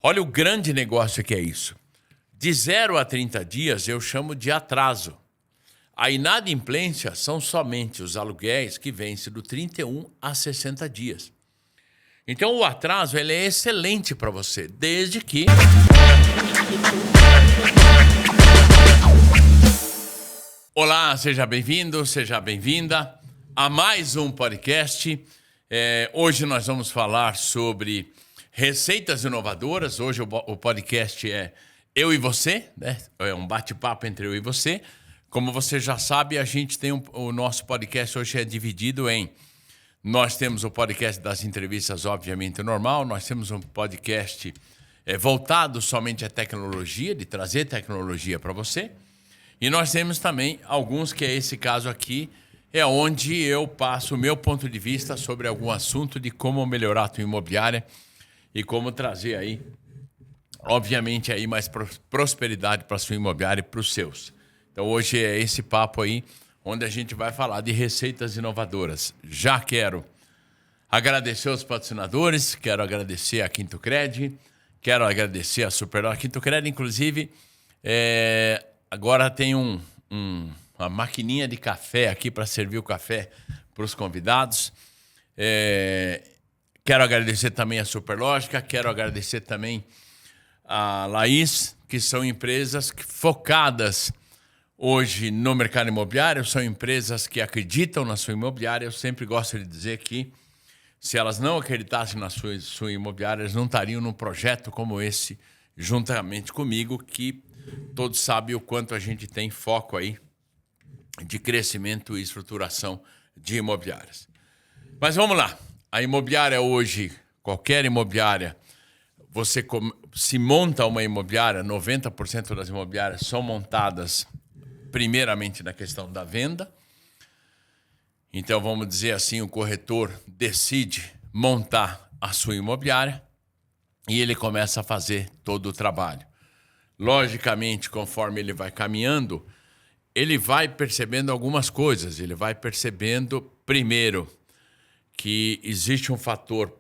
Olha o grande negócio que é isso. De 0 a 30 dias eu chamo de atraso. A inadimplência são somente os aluguéis que vencem do 31 a 60 dias. Então o atraso ele é excelente para você, desde que... Olá, seja bem-vindo, seja bem-vinda a mais um podcast. Hoje nós vamos falar sobre receitas inovadoras. Hoje o podcast é Eu e Você, né? É um bate-papo entre eu e você. Como você já sabe, a gente tem o nosso podcast hoje é dividido em... Nós temos o podcast das entrevistas, obviamente, normal. Nós temos um podcast voltado somente à tecnologia, de trazer tecnologia para você. E nós temos também alguns, que é esse caso aqui, é onde eu passo o meu ponto de vista sobre algum assunto de como melhorar a tua imobiliária e como trazer aí, obviamente, aí mais prosperidade para a sua imobiliária e para os seus. Então, hoje é esse papo aí, onde a gente vai falar de receitas inovadoras. Já quero agradecer aos patrocinadores, quero agradecer a QuintoCred, quero agradecer a Superloja. A QuintoCred, inclusive, agora tem uma maquininha de café aqui para servir o café para os convidados. Quero agradecer também a Superlógica, quero agradecer também a Laís, que são empresas focadas hoje no mercado imobiliário, são empresas que acreditam na sua imobiliária. Eu sempre gosto de dizer que se elas não acreditassem na sua imobiliária, elas não estariam num projeto como esse, juntamente comigo, que todos sabem o quanto a gente tem foco aí de crescimento e estruturação de imobiliárias. Mas vamos lá. A imobiliária hoje, qualquer imobiliária, você se monta uma imobiliária, 90% das imobiliárias são montadas primeiramente na questão da venda. Então, vamos dizer assim, o corretor decide montar a sua imobiliária e ele começa a fazer todo o trabalho. Logicamente, conforme ele vai caminhando, ele vai percebendo algumas coisas. Ele vai percebendo, primeiro, que existe um fator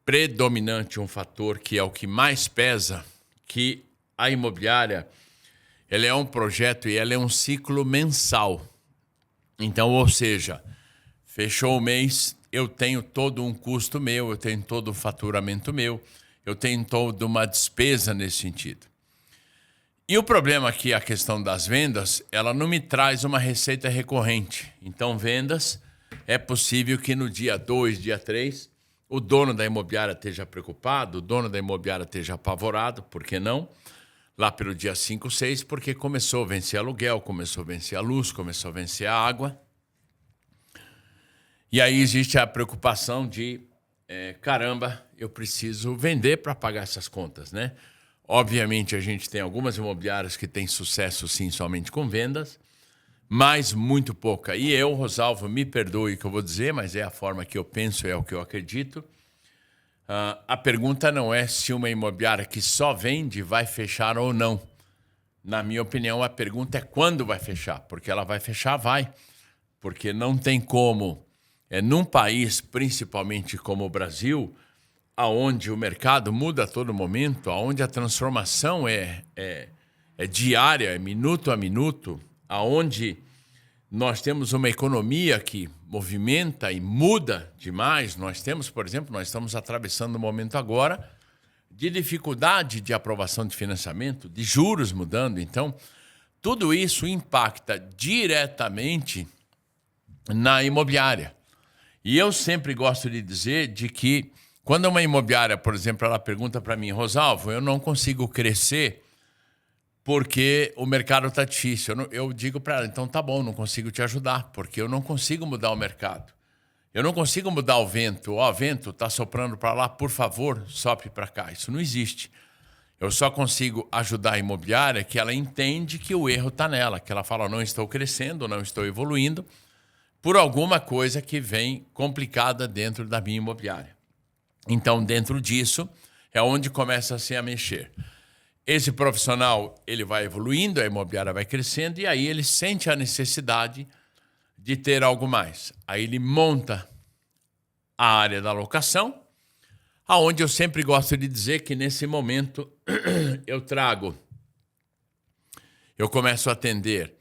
predominante, um fator que é o que mais pesa, que a imobiliária ela é um projeto e ela é um ciclo mensal. Então, ou seja, fechou o mês, eu tenho todo um custo meu, eu tenho todo um faturamento meu, eu tenho toda uma despesa nesse sentido. E o problema aqui, a questão das vendas, ela não me traz uma receita recorrente. Então, vendas, é possível que no dia 2, dia 3, o dono da imobiliária esteja preocupado, o dono da imobiliária esteja apavorado, por que não? Lá pelo dia 5, 6, porque começou a vencer aluguel, começou a vencer a luz, começou a vencer a água. E aí existe a preocupação de, caramba, eu preciso vender para pagar essas contas, né? Obviamente, a gente tem algumas imobiliárias que têm sucesso, sim, somente com vendas, mas muito pouca. E eu, Rosalvo, me perdoe o que eu vou dizer, mas é a forma que eu penso, é o que eu acredito. A pergunta não é se uma imobiliária que só vende vai fechar ou não. Na minha opinião, a pergunta é quando vai fechar. Porque ela vai fechar, vai. Porque não tem como, num país, principalmente como o Brasil, onde o mercado muda a todo momento, onde a transformação é diária, é minuto a minuto, onde nós temos uma economia que movimenta e muda demais. Nós temos, por exemplo, nós estamos atravessando um momento agora de dificuldade de aprovação de financiamento, de juros mudando. Então, tudo isso impacta diretamente na imobiliária. E eu sempre gosto de dizer de que quando uma imobiliária, por exemplo, ela pergunta para mim, Rosalvo, eu não consigo crescer porque o mercado está difícil. Eu digo para ela, então tá bom, não consigo te ajudar, porque eu não consigo mudar o mercado. Eu não consigo mudar o vento. Ó, vento está soprando para lá, por favor, sopre para cá. Isso não existe. Eu só consigo ajudar a imobiliária que ela entende que o erro está nela, que ela fala, não estou crescendo, não estou evoluindo, por alguma coisa que vem complicada dentro da minha imobiliária. Então, dentro disso, é onde começa a mexer. Esse profissional, ele vai evoluindo, a imobiliária vai crescendo e aí ele sente a necessidade de ter algo mais. Aí ele monta a área da locação. Aonde eu sempre gosto de dizer que nesse momento eu começo a atender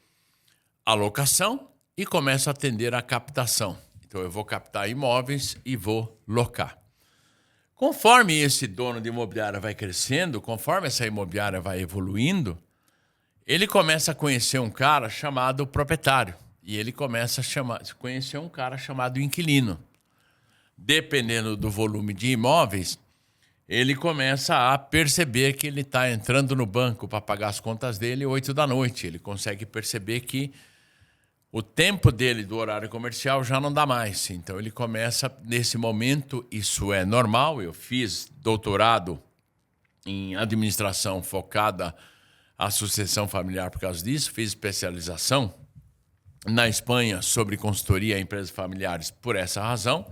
a locação e começo a atender a captação. Então eu vou captar imóveis e vou locar. Conforme esse dono de imobiliária vai crescendo, conforme essa imobiliária vai evoluindo, ele começa a conhecer um cara chamado proprietário. E ele começa a conhecer um cara chamado inquilino. Dependendo do volume de imóveis, ele começa a perceber que ele está entrando no banco para pagar as contas dele 8 da noite. Ele consegue perceber que o tempo dele do horário comercial já não dá mais. Então ele começa, nesse momento, isso é normal. Eu fiz doutorado em administração focada à sucessão familiar por causa disso. Fiz especialização na Espanha sobre consultoria a empresas familiares por essa razão.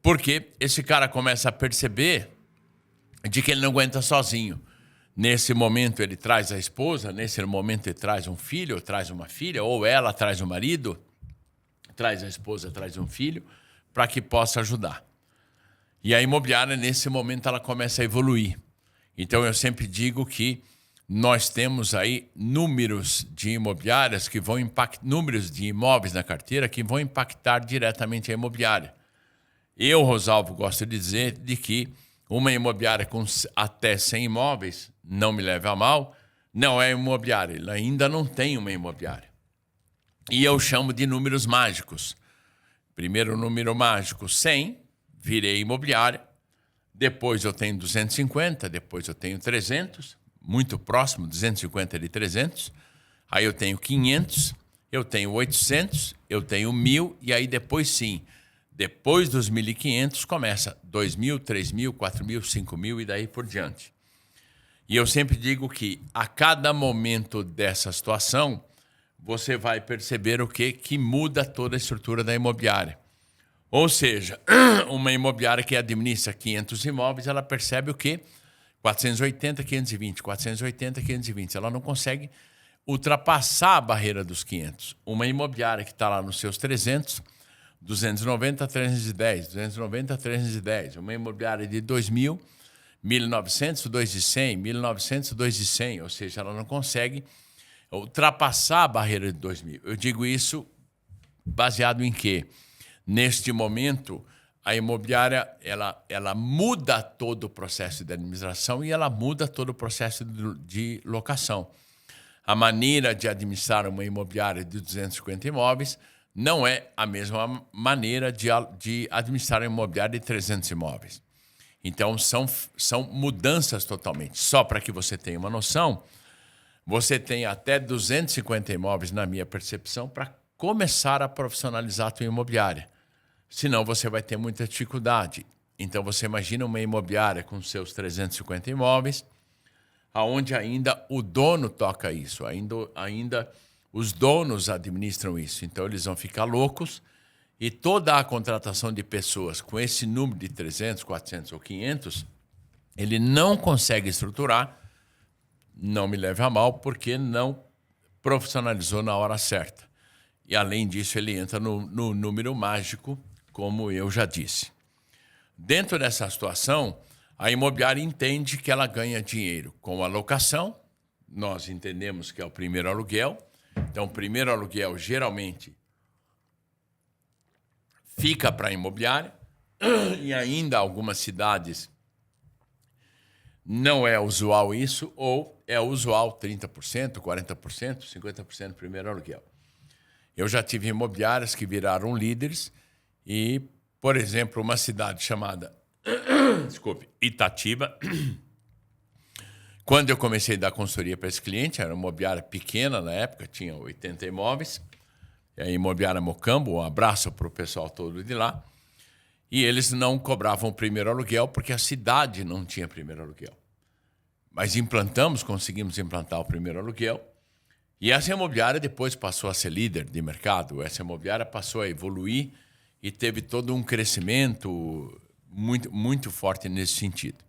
Porque esse cara começa a perceber de que ele não aguenta sozinho. Nesse momento ele traz a esposa, nesse momento ele traz um filho, ou traz uma filha, ou ela traz o marido, traz a esposa, traz um filho, para que possa ajudar. E a imobiliária, nesse momento, ela começa a evoluir. Então eu sempre digo que nós temos aí números de imobiliárias que vão impactar, números de imóveis na carteira que vão impactar diretamente a imobiliária. Eu, Rosalvo, gosto de dizer de que uma imobiliária com até 100 imóveis, não me leve a mal, não é imobiliária. Ela ainda não tem uma imobiliária. E eu chamo de números mágicos. Primeiro número mágico, 100, virei imobiliária. Depois eu tenho 250, depois eu tenho 300, muito próximo, 250 de 300. Aí eu tenho 500, eu tenho 800, eu tenho 1.000 e aí depois sim, depois dos 1.500 começa 2.000, 3.000, 4.000, 5.000 e daí por diante. E eu sempre digo que a cada momento dessa situação, você vai perceber o que muda toda a estrutura da imobiliária. Ou seja, uma imobiliária que administra 500 imóveis, ela percebe o quê? 480, 520, 480, 520. Ela não consegue ultrapassar a barreira dos 500. Uma imobiliária que está lá nos seus 300, 290, 310, 290, 310. Uma imobiliária de 2.000, 1.900, 2.100, 1.900, 2.100. Ou seja, ela não consegue ultrapassar a barreira de 2.000. Eu digo isso baseado em quê? Neste momento, a imobiliária ela muda todo o processo de administração e ela muda todo o processo de locação. A maneira de administrar uma imobiliária de 250 imóveis não é a mesma maneira de administrar uma imobiliária de 300 imóveis. Então, são mudanças totalmente. Só para que você tenha uma noção, você tem até 250 imóveis, na minha percepção, para começar a profissionalizar a tua imobiliária. Senão você vai ter muita dificuldade. Então você imagina uma imobiliária com seus 350 imóveis, aonde ainda o dono toca isso, ainda os donos administram isso. Então eles vão ficar loucos e toda a contratação de pessoas com esse número de 300, 400 ou 500, ele não consegue estruturar, não me leve a mal, porque não profissionalizou na hora certa. E além disso ele entra no número mágico, como eu já disse. Dentro dessa situação, a imobiliária entende que ela ganha dinheiro com a locação. Nós entendemos que é o primeiro aluguel. Então, o primeiro aluguel, geralmente, fica para a imobiliária. E ainda algumas cidades não é usual isso, ou é usual 30%, 40%, 50% primeiro aluguel. Eu já tive imobiliárias que viraram líderes e, por exemplo, uma cidade chamada Itatiba, quando eu comecei a dar consultoria para esse cliente, era uma imobiliária pequena na época, tinha 80 imóveis, e a imobiliária Mocambo, um abraço para o pessoal todo de lá, e eles não cobravam o primeiro aluguel porque a cidade não tinha primeiro aluguel. Mas conseguimos implantar o primeiro aluguel, e essa imobiliária depois passou a ser líder de mercado, essa imobiliária passou a evoluir e teve todo um crescimento muito, muito forte nesse sentido.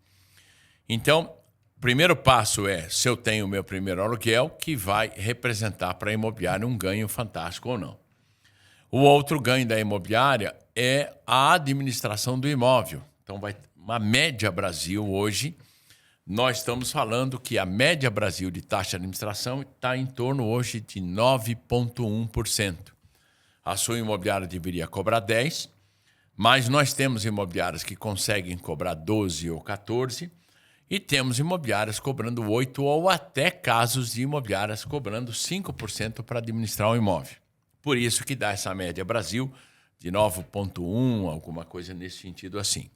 Então, o primeiro passo é se eu tenho o meu primeiro aluguel, que vai representar para a imobiliária um ganho fantástico ou não. O outro ganho da imobiliária é a administração do imóvel. Então, uma média Brasil hoje, nós estamos falando que a média Brasil de taxa de administração está em torno hoje de 9,1%. A sua imobiliária deveria cobrar 10%, mas nós temos imobiliárias que conseguem cobrar 12% ou 14%, e temos imobiliárias cobrando 8% ou até casos de imobiliárias cobrando 5% para administrar um imóvel. Por isso que dá essa média Brasil de 9,1%, alguma coisa nesse sentido assim.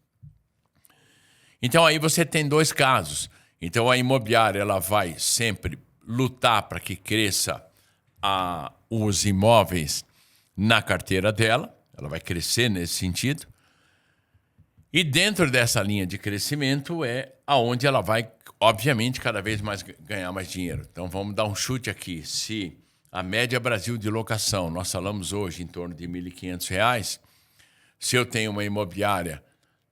Então, aí você tem dois casos. Então, a imobiliária ela vai sempre lutar para que cresça os imóveis na carteira dela. Ela vai crescer nesse sentido. E dentro dessa linha de crescimento é aonde ela vai, obviamente, cada vez mais ganhar mais dinheiro. Então, vamos dar um chute aqui. Se a média Brasil de locação, nós falamos hoje em torno de R$ 1.500, se eu tenho uma imobiliária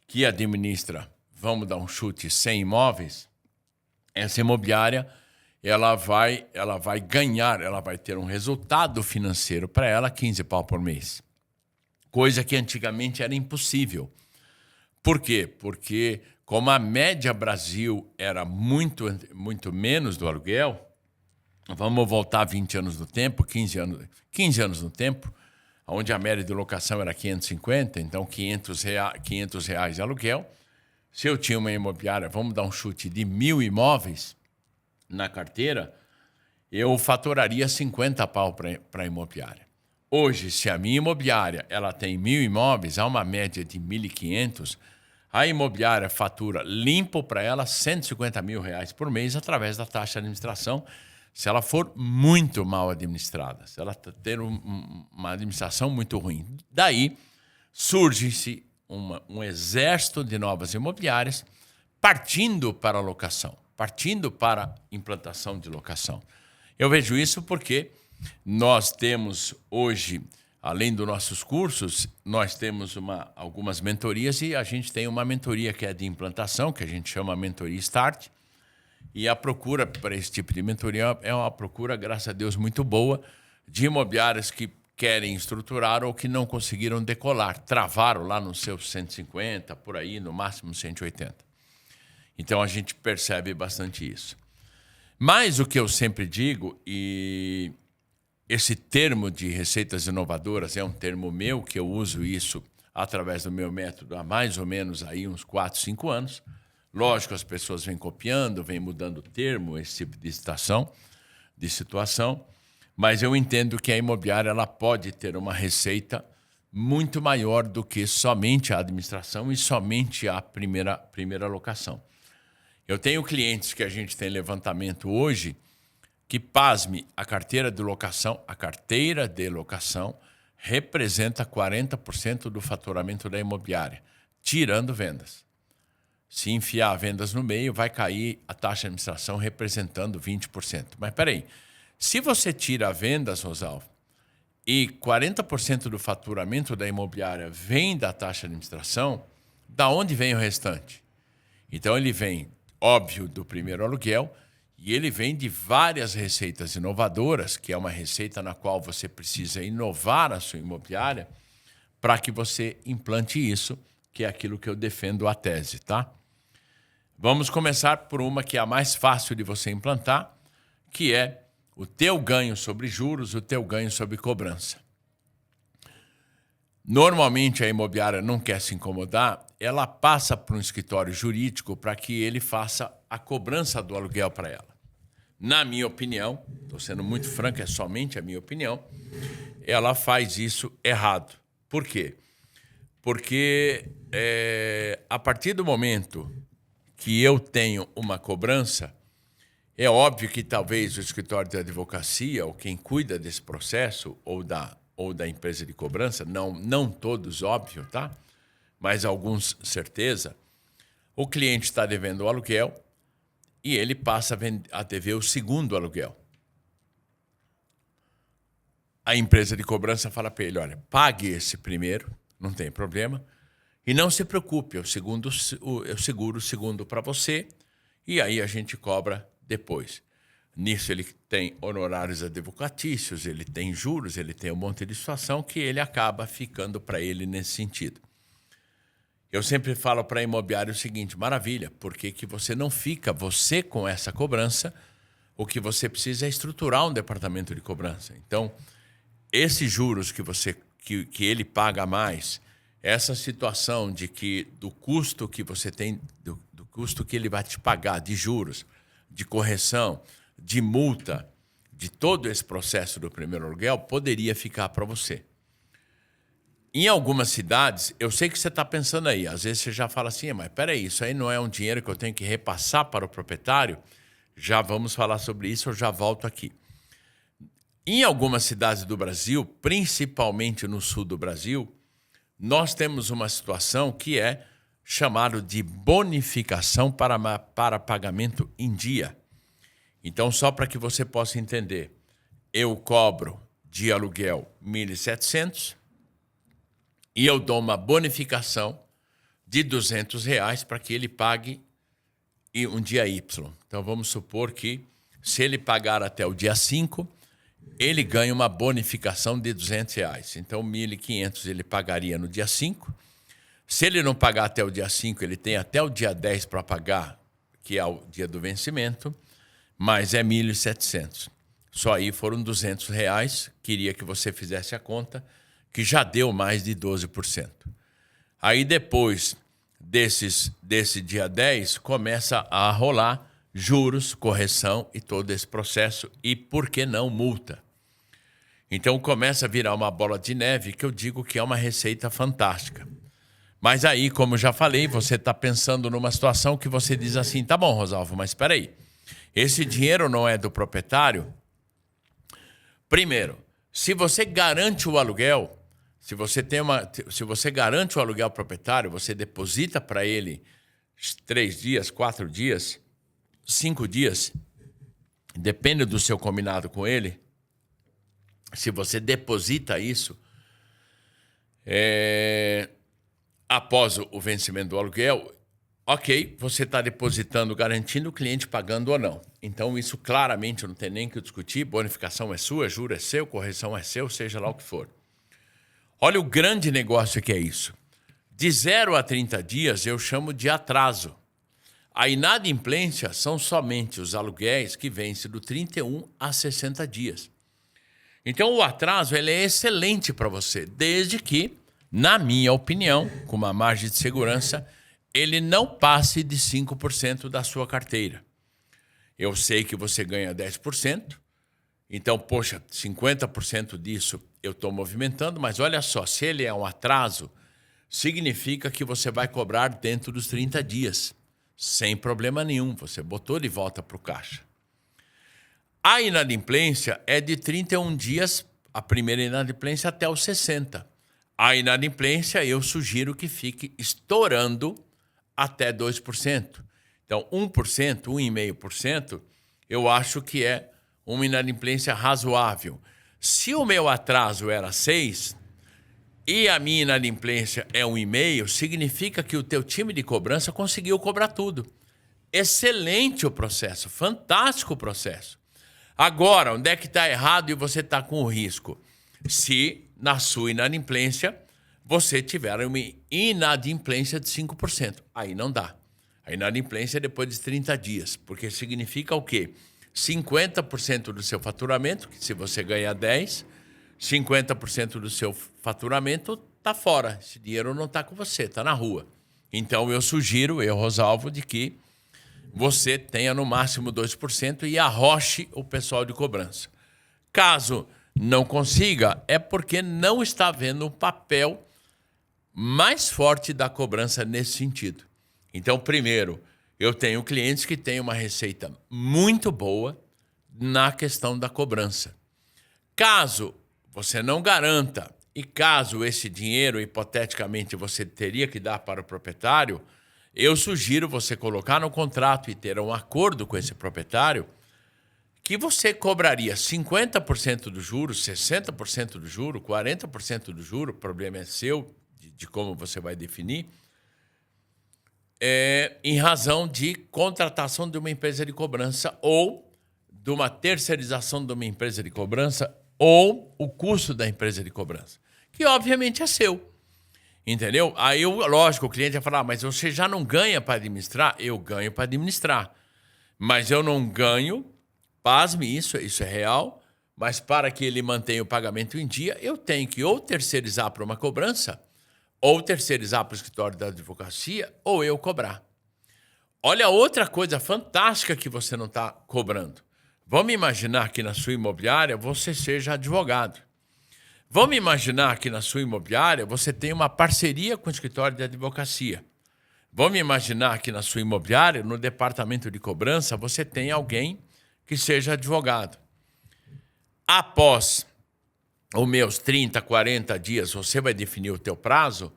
que administra, vamos dar um chute, 100 imóveis, essa imobiliária ela vai ganhar, ela vai ter um resultado financeiro para ela, 15 pau por mês. Coisa que antigamente era impossível. Por quê? Porque como a média Brasil era muito menos do aluguel, vamos voltar 20 anos no tempo, 15 anos no tempo, onde a média de locação era 550, então R$500 de aluguel. Se eu tinha uma imobiliária, vamos dar um chute, de 1.000 imóveis na carteira, eu faturaria 50 pau para a imobiliária. Hoje, se a minha imobiliária ela tem 1.000 imóveis, há uma média de 1.500, a imobiliária fatura limpo para ela R$150 mil por mês através da taxa de administração, se ela for muito mal administrada, se ela ter uma administração muito ruim. Daí surge-se um exército de novas imobiliárias partindo para a locação, partindo para a implantação de locação. Eu vejo isso porque nós temos hoje, além dos nossos cursos, nós temos algumas mentorias e a gente tem uma mentoria que é de implantação, que a gente chama Mentoria Start. E a procura para esse tipo de mentoria é uma procura, graças a Deus, muito boa, de imobiliárias que querem estruturar ou que não conseguiram decolar, travaram lá nos seus 150, por aí, no máximo 180. Então, a gente percebe bastante isso. Mas o que eu sempre digo, e esse termo de receitas inovadoras é um termo meu, que eu uso isso através do meu método há mais ou menos aí uns 4, 5 anos. Lógico, as pessoas vêm copiando, vêm mudando o termo, esse tipo de situação, mas eu entendo que a imobiliária ela pode ter uma receita muito maior do que somente a administração e somente a primeira locação. Eu tenho clientes que a gente tem levantamento hoje que, pasme, a carteira de locação representa 40% do faturamento da imobiliária, tirando vendas. Se enfiar vendas no meio, vai cair a taxa de administração representando 20%. Mas peraí, se você tira vendas, Rosalvo, e 40% do faturamento da imobiliária vem da taxa de administração, da onde vem o restante? Então ele vem, óbvio, do primeiro aluguel, e ele vem de várias receitas inovadoras, que é uma receita na qual você precisa inovar a sua imobiliária para que você implante isso, que é aquilo que eu defendo a tese, tá? Vamos começar por uma que é a mais fácil de você implantar, que é o teu ganho sobre juros, o teu ganho sobre cobrança. Normalmente a imobiliária não quer se incomodar, ela passa para um escritório jurídico para que ele faça a cobrança do aluguel para ela. Na minha opinião, estou sendo muito franco, é somente a minha opinião, ela faz isso errado. Por quê? Porque a partir do momento que eu tenho uma cobrança, é óbvio que talvez o escritório de advocacia, ou quem cuida desse processo, ou da empresa de cobrança, não todos, óbvio, tá? Mas alguns, certeza, o cliente está devendo o aluguel e ele passa a dever o segundo aluguel. A empresa de cobrança fala para ele, olha, pague esse primeiro, não tem problema, e não se preocupe, eu seguro o segundo para você, e aí a gente cobra depois. Nisso ele tem honorários advocatícios, ele tem juros, ele tem um monte de situação que ele acaba ficando para ele nesse sentido. Eu sempre falo para a imobiliária o seguinte: maravilha, por que que você não fica, você com essa cobrança? O que você precisa é estruturar um departamento de cobrança. Então, esses juros que ele paga mais, essa situação de que do custo que você tem, do custo que ele vai te pagar de juros, de correção, de multa, de todo esse processo do primeiro aluguel, poderia ficar para você. Em algumas cidades, eu sei que você está pensando aí, às vezes você já fala assim, mas peraí, isso aí não é um dinheiro que eu tenho que repassar para o proprietário? Já vamos falar sobre isso, eu já volto aqui. Em algumas cidades do Brasil, principalmente no sul do Brasil, nós temos uma situação que é chamado de bonificação para pagamento em dia. Então, só para que você possa entender, eu cobro de aluguel 1.700 e eu dou uma bonificação de R$ 200 para que ele pague um dia Y. Então, vamos supor que se ele pagar até o dia 5, ele ganha uma bonificação de R$ 200. Então, 1.500 ele pagaria no dia 5. Se ele não pagar até o dia 5, ele tem até o dia 10 para pagar, que é o dia do vencimento, mas é 1.700. Só aí foram R$ 200. Queria que você fizesse a conta, que já deu mais de 12%. Aí depois desse dia 10, começa a rolar juros, correção e todo esse processo, e por que não multa? Então começa a virar uma bola de neve, que eu digo que é uma receita fantástica. Mas aí, como já falei, você está pensando numa situação que você diz assim, tá bom, Rosalvo, mas espera aí, esse dinheiro não é do proprietário? Primeiro, se você garante o aluguel, se você garante o aluguel ao proprietário, você deposita para ele 3 dias, 4 dias, 5 dias, depende do seu combinado com ele. Se você deposita isso após o vencimento do aluguel, ok, você está depositando, garantindo o cliente pagando ou não. Então, isso claramente não tem nem que discutir. Bonificação é sua, juro é seu, correção é seu, seja lá o que for. Olha o grande negócio que é isso. De 0 a 30 dias eu chamo de atraso. A inadimplência são somente os aluguéis que vencem do 31 a 60 dias. Então, o atraso ele é excelente para você, desde que, na minha opinião, com uma margem de segurança, ele não passe de 5% da sua carteira. Eu sei que você ganha 10%, então, poxa, 50% disso eu estou movimentando, mas olha só, se ele é um atraso, significa que você vai cobrar dentro dos 30 dias, sem problema nenhum, você botou de volta para o caixa. A inadimplência é de 31 dias, a primeira inadimplência até os 60. A inadimplência eu sugiro que fique estourando até 2%. Então, 1%, 1,5%, eu acho que é uma inadimplência razoável. Se o meu atraso era 6 e a minha inadimplência é 1,5, significa que o teu time de cobrança conseguiu cobrar tudo. Excelente o processo, fantástico o processo. Agora, onde é que está errado e você está com o risco? Se na sua inadimplência você tiver uma inadimplência de 5%. Aí não dá. A inadimplência é depois de 30 dias, porque significa o quê? 50% do seu faturamento, que se você ganhar 10, 50% do seu faturamento está fora. Esse dinheiro não está com você, está na rua. Então eu sugiro, Rosalvo, de que você tenha no máximo 2% e arroche o pessoal de cobrança. Caso não consiga, é porque não está vendo o papel mais forte da cobrança nesse sentido. Então, primeiro, eu tenho clientes que têm uma receita muito boa na questão da cobrança. Caso você não garanta e caso esse dinheiro, hipoteticamente, você teria que dar para o proprietário, eu sugiro você colocar no contrato e ter um acordo com esse proprietário que você cobraria 50% do juro, 60% do juro, 40% do juro, o problema é seu, de como você vai definir, em razão de contratação de uma empresa de cobrança ou de uma terceirização de uma empresa de cobrança ou o custo da empresa de cobrança, que obviamente é seu. Entendeu? Aí, lógico, o cliente vai falar, mas você já não ganha para administrar? Eu ganho para administrar. Mas eu não ganho, pasme, isso é real, mas para que ele mantenha o pagamento em dia, eu tenho que ou terceirizar para uma cobrança, ou terceirizar para o escritório da advocacia, ou eu cobrar. Olha outra coisa fantástica que você não está cobrando. Vamos imaginar que na sua imobiliária você seja advogado. Vamos imaginar que na sua imobiliária você tem uma parceria com o escritório de advocacia. Vamos imaginar que na sua imobiliária, no departamento de cobrança, você tem alguém que seja advogado. Após os meus 30, 40 dias, você vai definir o teu prazo,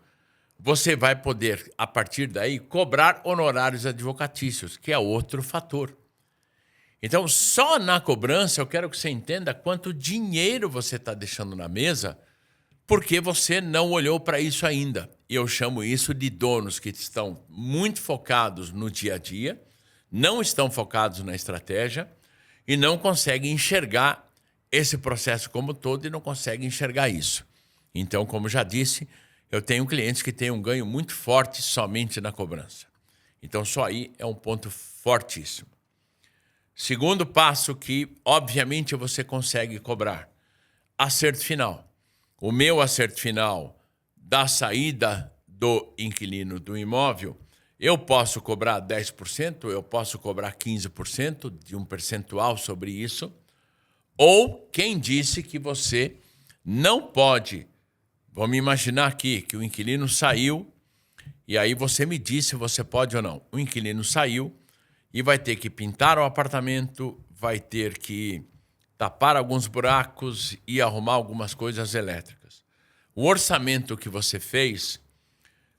você vai poder, a partir daí, cobrar honorários advocatícios, que é outro fator. Então, só na cobrança, eu quero que você entenda quanto dinheiro você está deixando na mesa porque você não olhou para isso ainda. Eu chamo isso de donos que estão muito focados no dia a dia, não estão focados na estratégia e não conseguem enxergar esse processo como todo e não conseguem enxergar isso. Então, como já disse, eu tenho clientes que têm um ganho muito forte somente na cobrança. Então, só aí é um ponto fortíssimo. Segundo passo que, obviamente, você consegue cobrar. Acerto final. O meu acerto final da saída do inquilino do imóvel, eu posso cobrar 10%, eu posso cobrar 15% de um percentual sobre isso, ou quem disse que você não pode. Vamos imaginar aqui que o inquilino saiu e aí você me disse se você pode ou não. O inquilino saiu e vai ter que pintar o apartamento, vai ter que tapar alguns buracos e arrumar algumas coisas elétricas. O orçamento que você fez,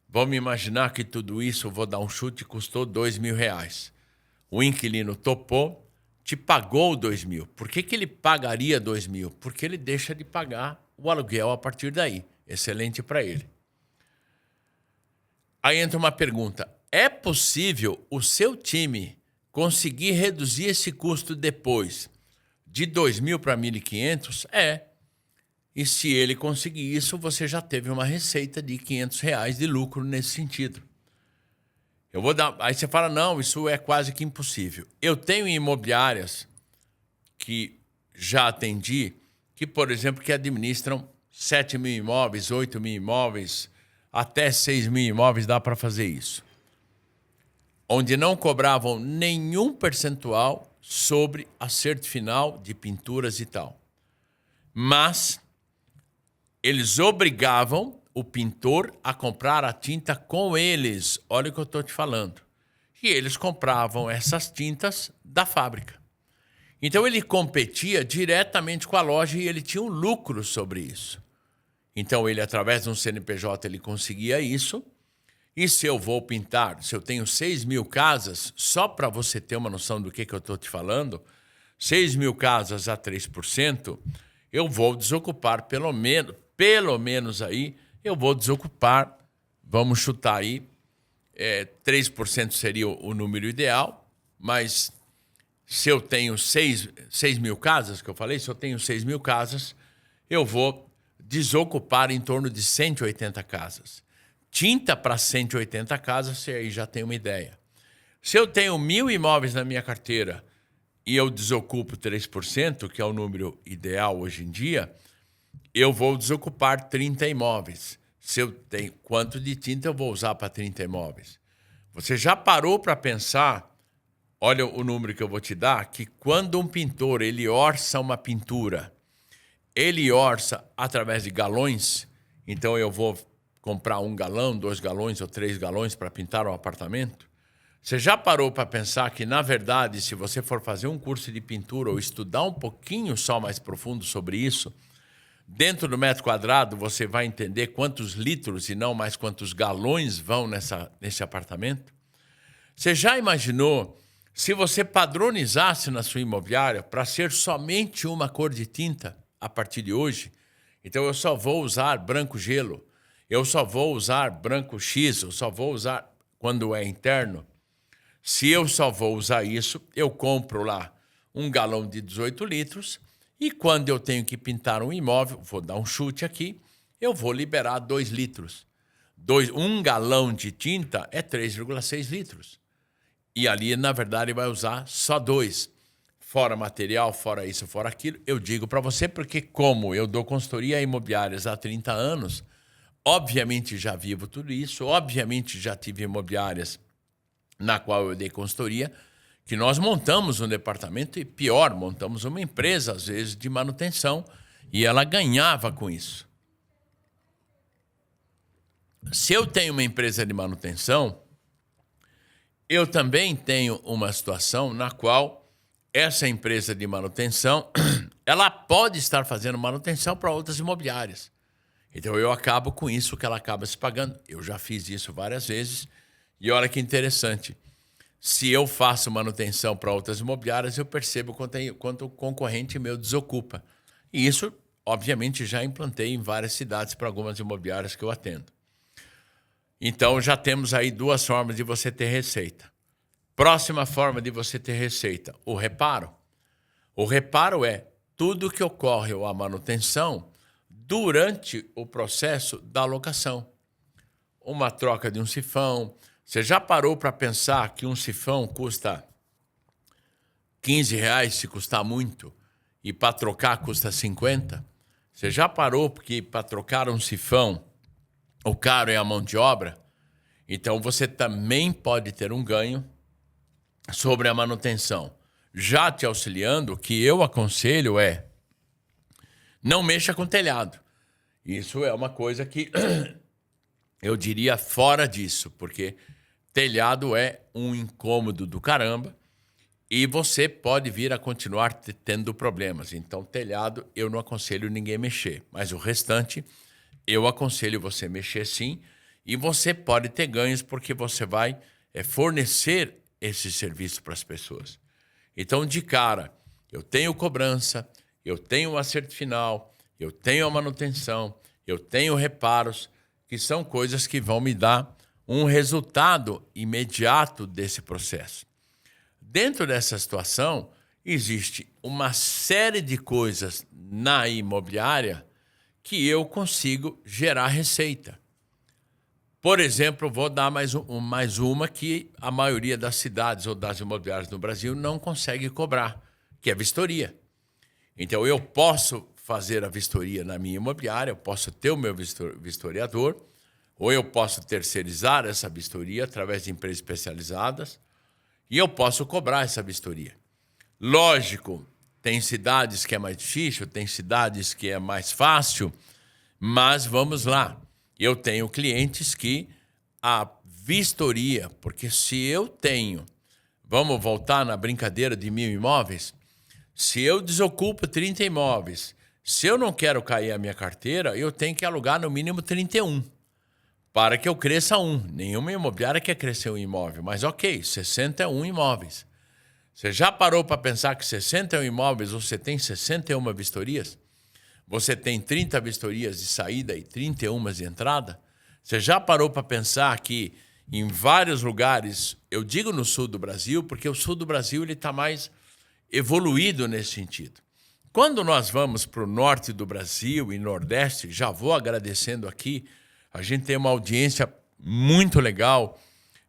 vamos imaginar que tudo isso, vou dar um chute, custou R$2.000. O inquilino topou, te pagou R$2.000. Por que ele pagaria R$2.000? Porque ele deixa de pagar o aluguel a partir daí. Excelente para ele. Aí entra uma pergunta. É possível o seu time conseguir reduzir esse custo depois de R$2.000 para R$1.500? É. E se ele conseguir isso, você já teve uma receita de R$500 de lucro nesse sentido. Eu vou dar. Aí você fala, não, isso é quase que impossível. Eu tenho imobiliárias que já atendi, que, por exemplo, que administram 7.000 imóveis, 8.000 imóveis, até 6.000 imóveis, dá para fazer isso. Onde não cobravam nenhum percentual sobre acerto final de pinturas e tal. Mas eles obrigavam o pintor a comprar a tinta com eles. Olha o que eu estou te falando. E eles compravam essas tintas da fábrica. Então ele competia diretamente com a loja e ele tinha um lucro sobre isso. Então ele, através de um CNPJ, ele conseguia isso. E se eu vou pintar, se eu tenho 6.000 casas, só para você ter uma noção do que eu estou te falando, 6.000 casas a 3%, eu vou desocupar pelo menos aí, eu vou desocupar, vamos chutar aí, 3% seria o número ideal, mas se eu tenho 6.000 casas, que eu falei, se eu tenho 6.000 casas, eu vou desocupar em torno de 180 casas. Tinta para 180 casas, você aí já tem uma ideia. Se eu tenho 1.000 imóveis na minha carteira e eu desocupo 3%, que é o número ideal hoje em dia, eu vou desocupar 30 imóveis. Se eu tenho quanto de tinta eu vou usar para 30 imóveis? Você já parou para pensar, olha o número que eu vou te dar, que quando um pintor ele orça uma pintura, ele orça através de galões, então eu vou comprar 1 galão, 2 galões ou 3 galões para pintar um apartamento? Você já parou para pensar que, na verdade, se você for fazer um curso de pintura ou estudar um pouquinho só mais profundo sobre isso, dentro do metro quadrado você vai entender quantos litros e não mais quantos galões vão nesse apartamento? Você já imaginou se você padronizasse na sua imobiliária para ser somente uma cor de tinta a partir de hoje? Então eu só vou usar branco gelo, eu só vou usar branco X, eu só vou usar quando é interno. Se eu só vou usar isso, eu compro lá 1 galão de 18 litros e quando eu tenho que pintar um imóvel, vou dar um chute aqui, eu vou liberar 2 litros. Um galão de tinta é 3,6 litros. E ali, na verdade, vai usar só 2. Fora material, fora isso, fora aquilo. Eu digo para você porque, como eu dou consultoria a imobiliárias há 30 anos, obviamente já vivo tudo isso, obviamente já tive imobiliárias na qual eu dei consultoria, que nós montamos um departamento e, pior, montamos uma empresa, às vezes, de manutenção, e ela ganhava com isso. Se eu tenho uma empresa de manutenção, eu também tenho uma situação na qual essa empresa de manutenção, ela pode estar fazendo manutenção para outras imobiliárias. Então, eu acabo com isso que ela acaba se pagando. Eu já fiz isso várias vezes. E olha que interessante. Se eu faço manutenção para outras imobiliárias, eu percebo quanto o concorrente meu desocupa. E isso, obviamente, já implantei em várias cidades para algumas imobiliárias que eu atendo. Então, já temos aí 2 formas de você ter receita. Próxima forma de você ter receita, o reparo. O reparo é tudo que ocorre a manutenção durante o processo da locação. Uma troca de um sifão. Você já parou para pensar que um sifão custa R$15 se custar muito e para trocar custa 50? Você já parou porque para trocar um sifão o caro é a mão de obra? Então você também pode ter um ganho sobre a manutenção. Já te auxiliando, o que eu aconselho é não mexa com telhado. Isso é uma coisa que eu diria fora disso, porque telhado é um incômodo do caramba e você pode vir a continuar tendo problemas. Então, telhado eu não aconselho ninguém mexer, mas o restante eu aconselho você mexer sim, e você pode ter ganhos porque você vai fornecer esse serviço para as pessoas. Então, de cara, eu tenho cobrança, eu tenho o acerto final, eu tenho a manutenção, eu tenho reparos, que são coisas que vão me dar um resultado imediato desse processo. Dentro dessa situação, existe uma série de coisas na imobiliária que eu consigo gerar receita. Por exemplo, vou dar mais uma que a maioria das cidades ou das imobiliárias no Brasil não consegue cobrar, que é a vistoria. Então, eu posso fazer a vistoria na minha imobiliária, eu posso ter o meu vistoriador, ou eu posso terceirizar essa vistoria através de empresas especializadas, e eu posso cobrar essa vistoria. Lógico, tem cidades que é mais difícil, tem cidades que é mais fácil, mas vamos lá. Eu tenho clientes que a vistoria, porque se eu tenho, vamos voltar na brincadeira de 1.000 imóveis, se eu desocupo 30 imóveis, se eu não quero cair a minha carteira, eu tenho que alugar no mínimo 31, para que eu cresça 1. Nenhuma imobiliária quer crescer um imóvel, mas ok, 61 imóveis. Você já parou para pensar que 61 imóveis você tem 61 vistorias? Você tem 30 vistorias de saída e 31 de entrada? Você já parou para pensar que em vários lugares, eu digo no sul do Brasil, porque o sul do Brasil está mais evoluído nesse sentido. Quando nós vamos para o norte do Brasil e nordeste, já vou agradecendo aqui, a gente tem uma audiência muito legal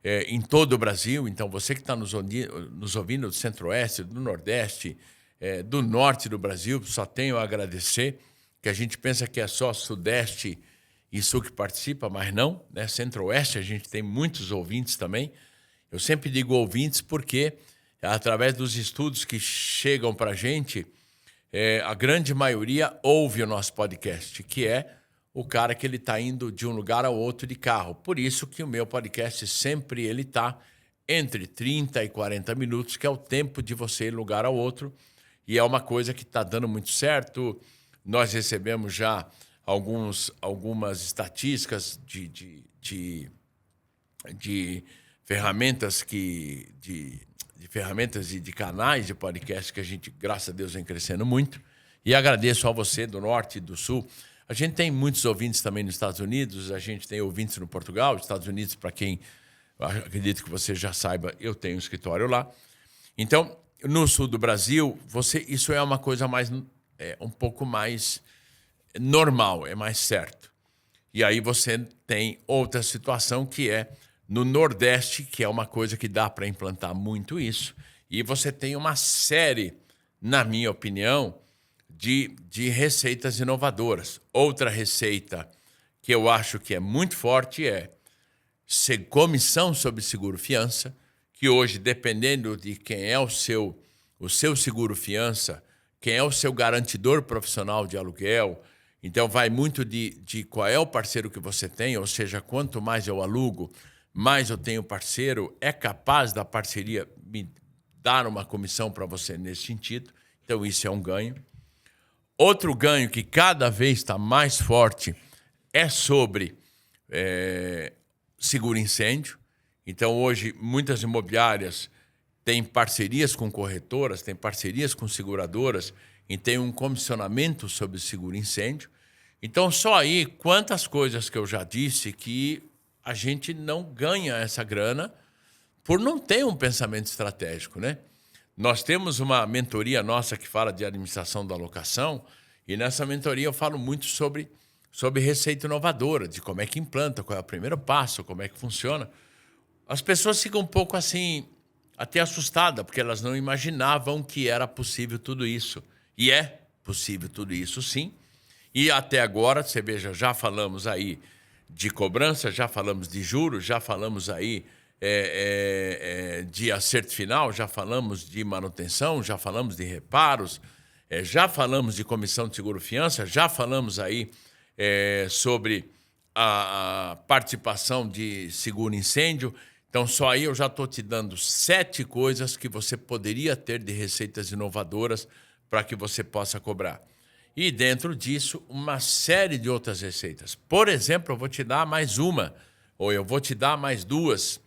em todo o Brasil. Então, você que está nos ouvindo do centro-oeste, do nordeste, do norte do Brasil, só tenho a agradecer, que a gente pensa que é só sudeste e sul que participa, mas não, né? Centro-oeste a gente tem muitos ouvintes também. Eu sempre digo ouvintes porque, através dos estudos que chegam para a gente, a grande maioria ouve o nosso podcast, que é o cara que ele está indo de um lugar ao outro de carro. Por isso que o meu podcast sempre ele está entre 30 e 40 minutos, que é o tempo de você ir de um lugar ao outro. E é uma coisa que está dando muito certo. Nós recebemos já algumas estatísticas de ferramentas de ferramentas e de canais de podcast que a gente, graças a Deus, vem crescendo muito. E agradeço a você do norte e do sul. A gente tem muitos ouvintes também nos Estados Unidos, a gente tem ouvintes no Portugal. Estados Unidos, para quem acredito que você já saiba, eu tenho um escritório lá. Então, no sul do Brasil, isso é uma coisa mais um pouco mais normal, é mais certo. E aí você tem outra situação que é no Nordeste, que é uma coisa que dá para implantar muito isso. E você tem uma série, na minha opinião, de receitas inovadoras. Outra receita que eu acho que é muito forte é comissão sobre seguro-fiança, que hoje, dependendo de quem é o seu seguro-fiança, quem é o seu garantidor profissional de aluguel, então vai muito de qual é o parceiro que você tem, ou seja, quanto mais eu alugo, mais eu tenho parceiro, é capaz da parceria me dar uma comissão para você nesse sentido. Então isso é um ganho. Outro ganho que cada vez está mais forte é sobre seguro-incêndio. Então, hoje, muitas imobiliárias têm parcerias com corretoras, têm parcerias com seguradoras e têm um comissionamento sobre seguro-incêndio. Então, só aí, quantas coisas que eu já disse que a gente não ganha essa grana por não ter um pensamento estratégico, né? Nós temos uma mentoria nossa que fala de administração da locação e nessa mentoria eu falo muito sobre receita inovadora, de como é que implanta, qual é o primeiro passo, como é que funciona. As pessoas ficam um pouco assim, até assustadas, porque elas não imaginavam que era possível tudo isso. E é possível tudo isso, sim. E até agora, você veja, já falamos aí de cobrança, já falamos de juros, já falamos aí de acerto final, já falamos de manutenção, já falamos de reparos, já falamos de comissão de seguro-fiança, já falamos aí sobre a participação de seguro-incêndio. Então, só aí eu já estou te dando 7 coisas que você poderia ter de receitas inovadoras para que você possa cobrar. E dentro disso, uma série de outras receitas. Por exemplo, eu vou te dar mais uma, ou eu vou te dar mais 2.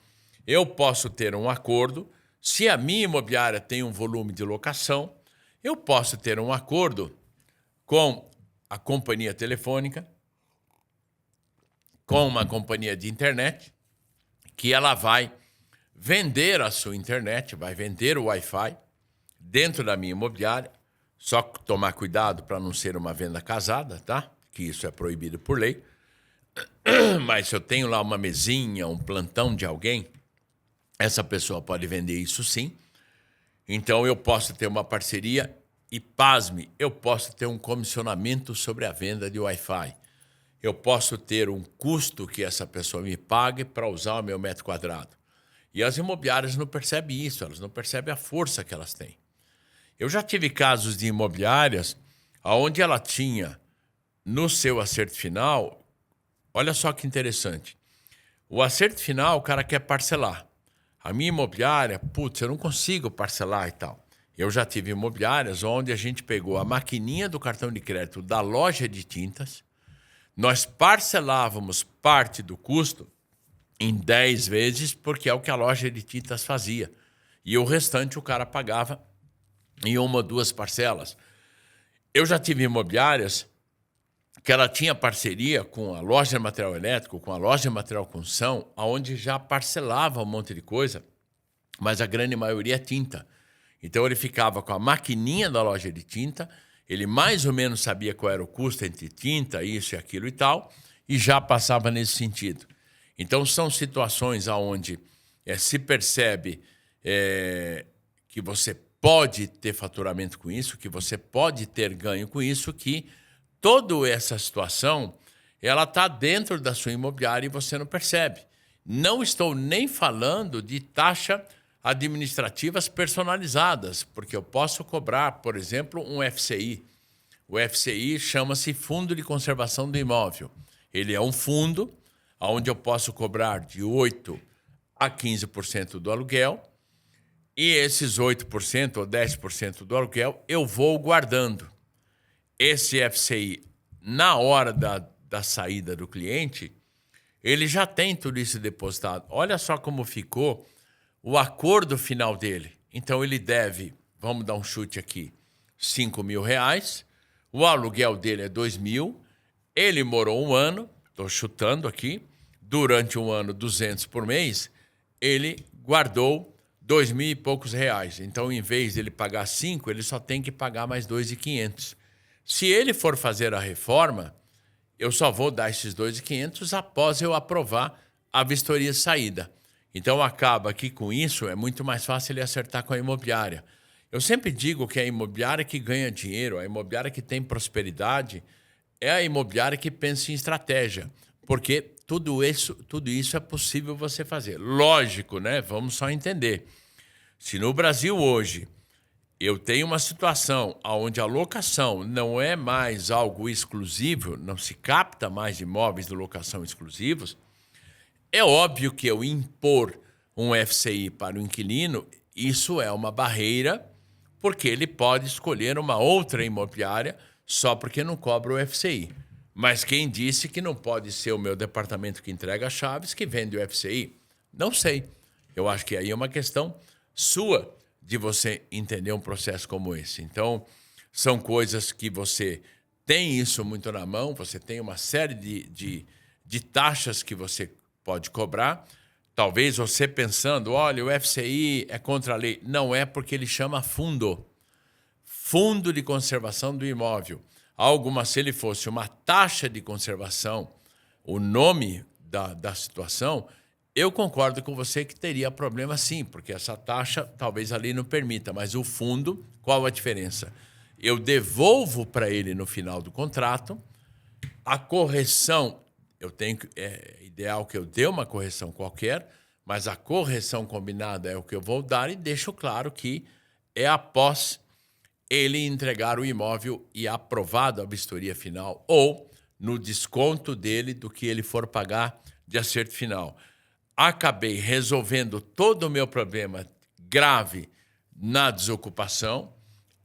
Eu posso ter um acordo, se a minha imobiliária tem um volume de locação, eu posso ter um acordo com a companhia telefônica, com uma companhia de internet, que ela vai vender a sua internet, vai vender o Wi-Fi dentro da minha imobiliária. Só tomar cuidado para não ser uma venda casada, tá? Que isso é proibido por lei. Mas se eu tenho lá uma mesinha, um plantão de alguém, essa pessoa pode vender isso sim. Então eu posso ter uma parceria e, pasme, eu posso ter um comissionamento sobre a venda de Wi-Fi. Eu posso ter um custo que essa pessoa me pague para usar o meu metro quadrado. E as imobiliárias não percebem isso, elas não percebem a força que elas têm. Eu já tive casos de imobiliárias onde ela tinha no seu acerto final, olha só que interessante, o acerto final o cara quer parcelar. A minha imobiliária, putz, eu não consigo parcelar e tal. Eu já tive imobiliárias onde a gente pegou a maquininha do cartão de crédito da loja de tintas, nós parcelávamos parte do custo em 10 vezes, porque é o que a loja de tintas fazia. E o restante o cara pagava em 1 ou 2 parcelas. Eu já tive imobiliárias que ela tinha parceria com a loja de material elétrico, com a loja de material construção, onde já parcelava um monte de coisa, mas a grande maioria é tinta. Então ele ficava com a maquininha da loja de tinta, ele mais ou menos sabia qual era o custo entre tinta, isso e aquilo e tal, e já passava nesse sentido. Então são situações onde se percebe que você pode ter faturamento com isso, que você pode ter ganho com isso, que toda essa situação ela está dentro da sua imobiliária e você não percebe. Não estou nem falando de taxa administrativas personalizadas, porque eu posso cobrar, por exemplo, um FCI. O FCI chama-se Fundo de Conservação do Imóvel. Ele é um fundo onde eu posso cobrar de 8% a 15% do aluguel, e esses 8% ou 10% do aluguel eu vou guardando. Esse FCI, na hora da saída do cliente, ele já tem tudo isso depositado. Olha só como ficou o acordo final dele. Então ele deve, vamos dar um chute aqui, R$5.000, o aluguel dele é 2.000, ele morou 1 ano, estou chutando aqui, durante 1 ano 200 por mês, ele guardou 2.000 e poucos reais. Então, em vez de ele pagar 5, ele só tem que pagar mais 2.500. Se ele for fazer a reforma, eu só vou dar esses 2.500 após eu aprovar a vistoria de saída. Então, acaba que com isso é muito mais fácil ele acertar com a imobiliária. Eu sempre digo que a imobiliária que ganha dinheiro, a imobiliária que tem prosperidade, é a imobiliária que pensa em estratégia. Porque tudo isso é possível você fazer. Lógico, né? Vamos só entender. Se no Brasil hoje eu tenho uma situação onde a locação não é mais algo exclusivo, não se capta mais imóveis de locação exclusivos, é óbvio que eu impor um FCI para o inquilino, isso é uma barreira, porque ele pode escolher uma outra imobiliária só porque não cobra o FCI. Mas quem disse que não pode ser o meu departamento que entrega as chaves que vende o FCI? Não sei. Eu acho que aí é uma questão sua de você entender um processo como esse. Então, são coisas que você tem isso muito na mão, você tem uma série de taxas que você pode cobrar. Talvez você pensando, olha, o FCI é contra a lei. Não é, porque ele chama fundo. Fundo de conservação do imóvel. Se ele fosse uma taxa de conservação, o nome da situação, eu concordo com você que teria problema sim, porque essa taxa talvez a lei não permita, mas o fundo, qual a diferença? Eu devolvo para ele no final do contrato, a correção, é ideal que eu dê uma correção qualquer, mas a correção combinada é o que eu vou dar e deixo claro que é após ele entregar o imóvel e aprovado a vistoria final ou no desconto dele do que ele for pagar de acerto final. Acabei resolvendo todo o meu problema grave na desocupação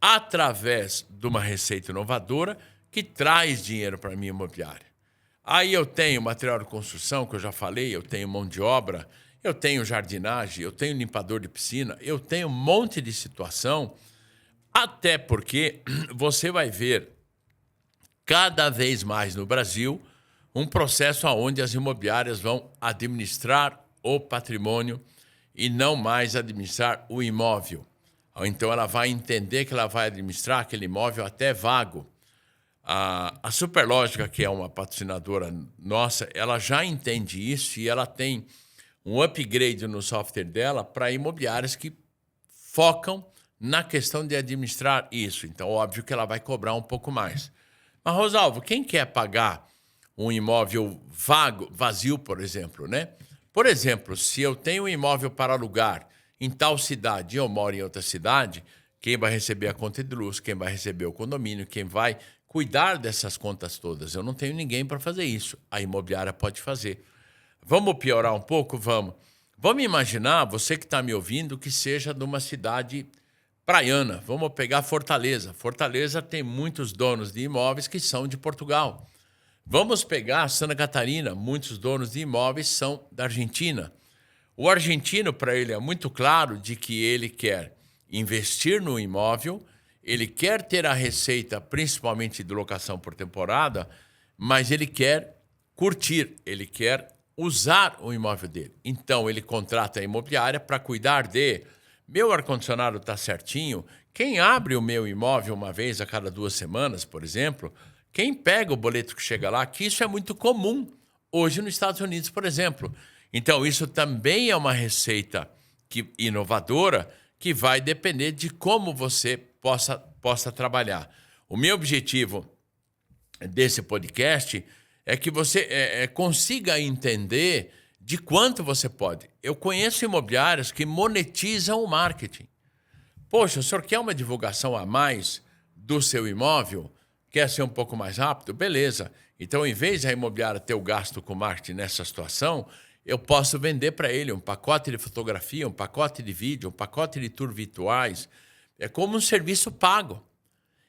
através de uma receita inovadora que traz dinheiro para a minha imobiliária. Aí eu tenho material de construção, que eu já falei, eu tenho mão de obra, eu tenho jardinagem, eu tenho limpador de piscina, eu tenho um monte de situação, até porque você vai ver cada vez mais no Brasil um processo onde as imobiliárias vão administrar o patrimônio e não mais administrar o imóvel. Então ela vai entender que ela vai administrar aquele imóvel até vago. A Superlógica, que é uma patrocinadora nossa, ela já entende isso e ela tem um upgrade no software dela para imobiliárias que focam na questão de administrar isso. Então, óbvio que ela vai cobrar um pouco mais. Mas, Rosalvo, quem quer pagar um imóvel vazio, por exemplo, né? Por exemplo, se eu tenho um imóvel para alugar em tal cidade e eu moro em outra cidade, quem vai receber a conta de luz, quem vai receber o condomínio, quem vai cuidar dessas contas todas? Eu não tenho ninguém para fazer isso. A imobiliária pode fazer. Vamos piorar um pouco? Vamos. Vamos imaginar, você que está me ouvindo, que seja de uma cidade praiana. Vamos pegar Fortaleza. Fortaleza tem muitos donos de imóveis que são de Portugal. Vamos pegar Santa Catarina. Muitos donos de imóveis são da Argentina. O argentino, para ele, é muito claro de que ele quer investir no imóvel, ele quer ter a receita, principalmente de locação por temporada, mas ele quer curtir, ele quer usar o imóvel dele. Então, ele contrata a imobiliária para cuidar de... Meu ar-condicionado está certinho. Quem abre o meu imóvel uma vez a cada 2 semanas, por exemplo, quem pega o boleto que chega lá, que isso é muito comum hoje nos Estados Unidos, por exemplo. Então, isso também é uma receita inovadora que vai depender de como você possa trabalhar. O meu objetivo desse podcast é que você consiga entender de quanto você pode. Eu conheço imobiliárias que monetizam o marketing. Poxa, o senhor quer uma divulgação a mais do seu imóvel? Quer ser um pouco mais rápido? Beleza. Então, em vez da imobiliária ter o gasto com marketing nessa situação, eu posso vender para ele um pacote de fotografia, um pacote de vídeo, um pacote de tour virtuais. É como um serviço pago.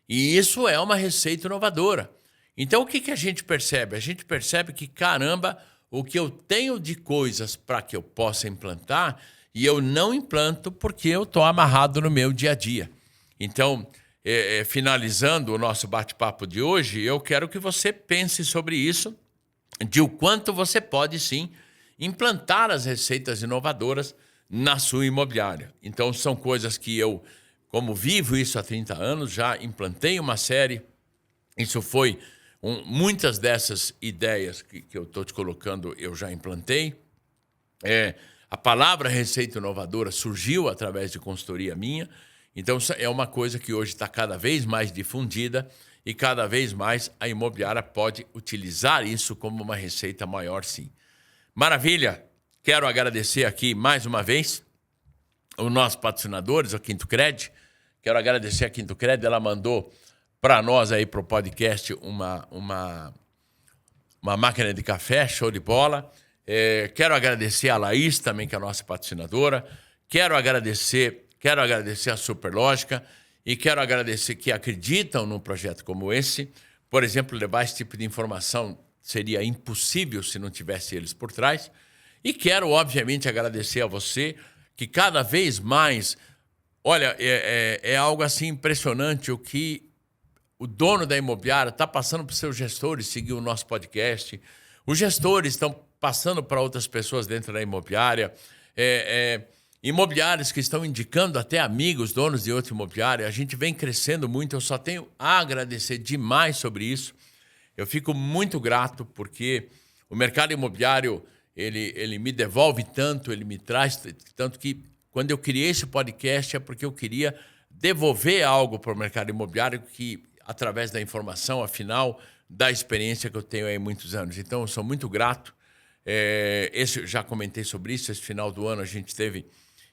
E isso é uma receita inovadora. Então, o que a gente percebe? A gente percebe que, caramba, o que eu tenho de coisas para que eu possa implantar, e eu não implanto porque eu estou amarrado no meu dia a dia. Então, finalizando o nosso bate-papo de hoje, eu quero que você pense sobre isso, de o quanto você pode, sim, implantar as receitas inovadoras na sua imobiliária. Então, são coisas que eu, como vivo isso há 30 anos, já implantei uma série. Isso foi Muitas dessas ideias que eu estou te colocando eu já implantei. A palavra receita inovadora surgiu através de consultoria minha. Então, é uma coisa que hoje está cada vez mais difundida e cada vez mais a imobiliária pode utilizar isso como uma receita maior, sim. Maravilha! Quero agradecer aqui mais uma vez os nossos patrocinadores, a Quinto Cred. Quero agradecer a Quinto Cred, ela mandou para nós aí, para o podcast, uma máquina de café, show de bola. Quero agradecer a Laís também, que é a nossa patrocinadora. Quero agradecer a Superlógica e quero agradecer que acreditam num projeto como esse. Por exemplo, levar esse tipo de informação seria impossível se não tivesse eles por trás. E quero, obviamente, agradecer a você que cada vez mais... Olha, é algo assim impressionante o que o dono da imobiliária está passando para os seus gestores seguir o nosso podcast. Os gestores estão passando para outras pessoas dentro da imobiliária. Imobiliários que estão indicando até amigos, donos de outra imobiliária. A gente vem crescendo muito. Eu só tenho a agradecer demais sobre isso. Eu fico muito grato porque o mercado imobiliário ele me devolve tanto, ele me traz tanto que quando eu criei esse podcast é porque eu queria devolver algo para o mercado imobiliário que, através da informação, afinal, da experiência que eu tenho aí há muitos anos. Então, eu sou muito grato. Já comentei sobre isso. Esse final do ano a gente teve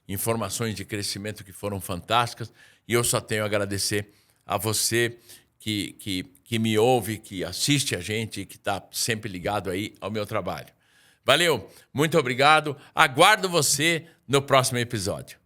informações de crescimento que foram fantásticas e eu só tenho a agradecer a você que me ouve, que assiste a gente e que está sempre ligado aí ao meu trabalho. Valeu, muito obrigado. Aguardo você no próximo episódio.